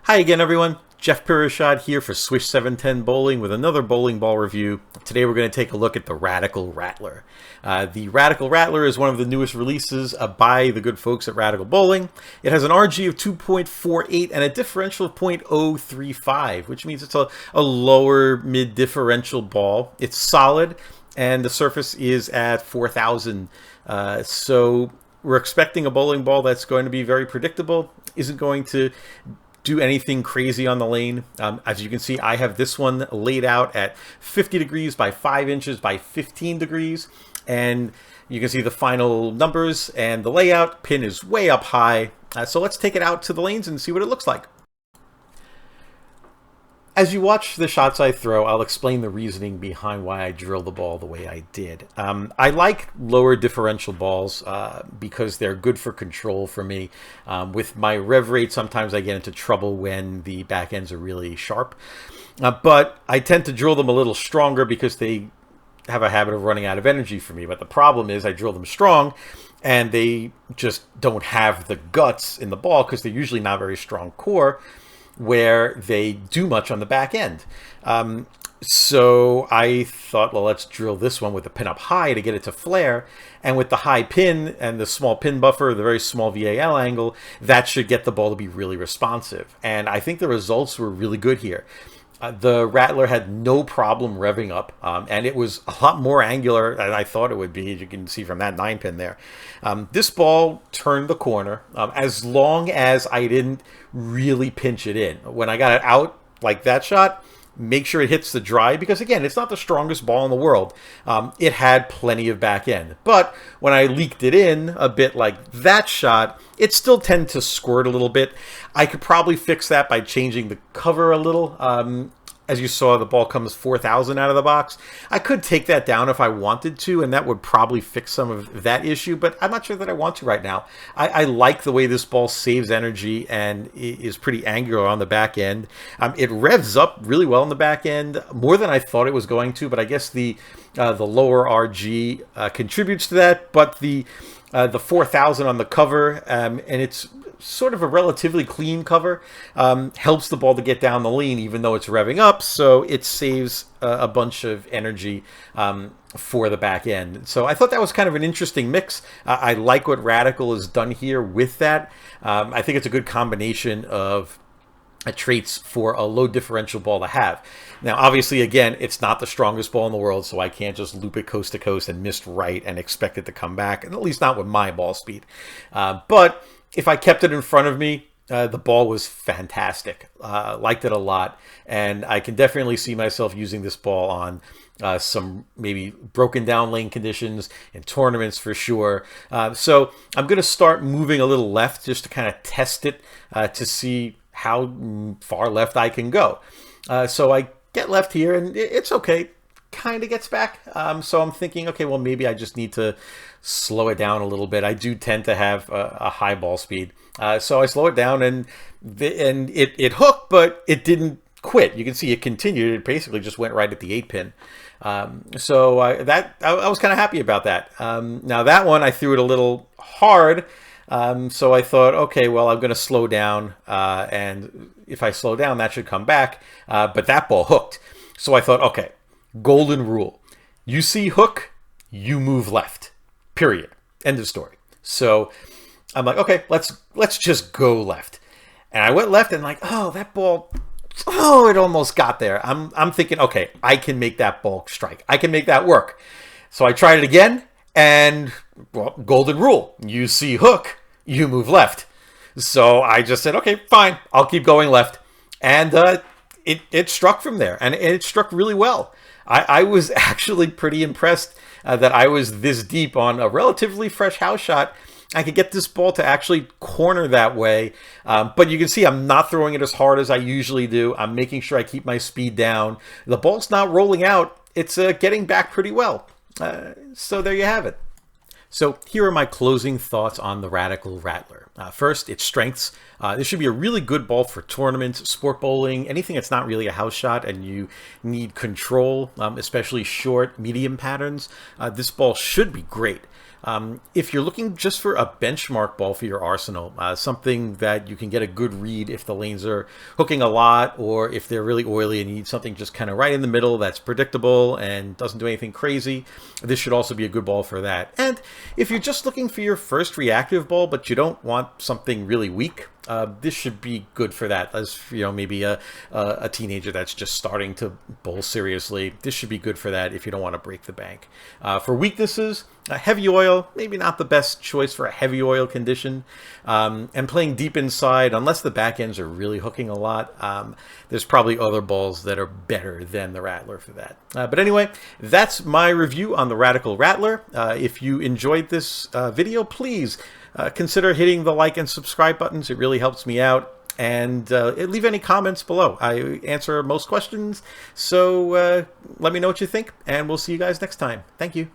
Hi again, everyone. Jeff Pirishad here for Swish 710 Bowling with another bowling ball review. Today we're going to take a look at the Radical Rattler. The Radical Rattler is one of the newest releases by the good folks at Radical Bowling. It has an RG of 2.48 and a differential of 0.035, which means it's a lower mid differential ball. It's solid and the surface is at 4,000. So we're expecting a bowling ball that's going to be very predictable, isn't going to do anything crazy on the lane. As you can see, I have this one laid out at 50 degrees by 5 inches by 15 degrees. And you can see the final numbers and the layout. Pin is way up high. So let's take it out to the lanes and see what it looks like. As you watch the shots I throw, I'll explain the reasoning behind why I drill the ball the way I did. I like lower differential balls because they're good for control for me. With my rev rate, sometimes I get into trouble when the back ends are really sharp. But I tend to drill them a little stronger because they have a habit of running out of energy for me. But the problem is I drill them strong and they just don't have the guts in the ball because they're usually not very strong core where they do much on the back end. So I thought, well, let's drill this one with the pin up high to get it to flare. And with the high pin and the small pin buffer, the very small VAL angle, that should get the ball to be really responsive. And I think the results were really good here. The Rattler had no problem revving up, and it was a lot more angular than I thought it would be, as you can see from that 9-pin there. This ball turned the corner as long as I didn't really pinch it in. When I got it out like that shot, make sure it hits the dry, because again, it's not the strongest ball in the world. It had plenty of back end. But when I leaked it in a bit like that shot, it still tended to squirt a little bit. I could probably fix that by changing the cover a little. As you saw, the ball comes 4,000 out of the box. I could take that down if I wanted to, and that would probably fix some of that issue, but I'm not sure that I want to right now. I like the way this ball saves energy and is pretty angular on the back end. It revs up really well on the back end, more than I thought it was going to, but I guess the lower RG contributes to that, but the 4,000 on the cover, and it's sort of a relatively clean cover, helps the ball to get down the lane even though it's revving up, so it saves a bunch of energy for the back end. So I thought that was kind of an interesting mix. I like what Radical has done here with that. I think it's a good combination of traits for a low differential ball to have. Now, obviously, again, it's not the strongest ball in the world, so I can't just loop it coast to coast and miss right and expect it to come back, and at least not with my ball speed. But if I kept it in front of me, the ball was fantastic. Liked it a lot, and I can definitely see myself using this ball on some maybe broken down lane conditions in tournaments for sure. So I'm going to start moving a little left just to kind of test it to see how far left I can go. So I get left here, and it's okay. Kind of gets back. So I'm thinking, okay, well, maybe I just need to slow it down a little bit. I do tend to have a high ball speed. So I slow it down, and it hooked, but it didn't quit. You can see it continued. It basically just went right at the 8-pin. So I was kind of happy about that. Now that one, I threw it a little hard. So I thought, okay, well, I'm going to slow down, and if I slow down, that should come back. But that ball hooked. So I thought, okay, golden rule. You see hook, you move left. Period. End of story. So I'm like, okay, let's just go left. And I went left, and like, oh, that ball, oh, it almost got there. I'm thinking, okay, I can make that ball strike. I can make that work. So I tried it again, and well, golden rule. You see hook, you move left. So I just said, okay, fine, I'll keep going left. And it struck from there, and it struck really well. I was actually pretty impressed that I was this deep on a relatively fresh house shot. I could get this ball to actually corner that way. But you can see I'm not throwing it as hard as I usually do. I'm making sure I keep my speed down. The ball's not rolling out. It's getting back pretty well. So there you have it. So here are my closing thoughts on the Radical Rattler. First, its strengths. This should be a really good ball for tournaments, sport bowling, anything that's not really a house shot and you need control, especially short, medium patterns. This ball should be great. If you're looking just for a benchmark ball for your arsenal, something that you can get a good read if the lanes are hooking a lot or if they're really oily and you need something just kind of right in the middle that's predictable and doesn't do anything crazy, this should also be a good ball for that. And if you're just looking for your first reactive ball, but you don't want something really weak, this should be good for that. As you know, maybe a teenager that's just starting to bowl seriously, this should be good for that if you don't want to break the bank. For weaknesses, heavy oil, maybe not the best choice for a heavy oil condition. And playing deep inside, unless the back ends are really hooking a lot, there's probably other balls that are better than the Rattler for that. But anyway, that's my review on the Radical Rattler. If you enjoyed this video, please consider hitting the like and subscribe buttons. It really helps me out. And leave any comments below. I answer most questions. So let me know what you think, and we'll see you guys next time. Thank you.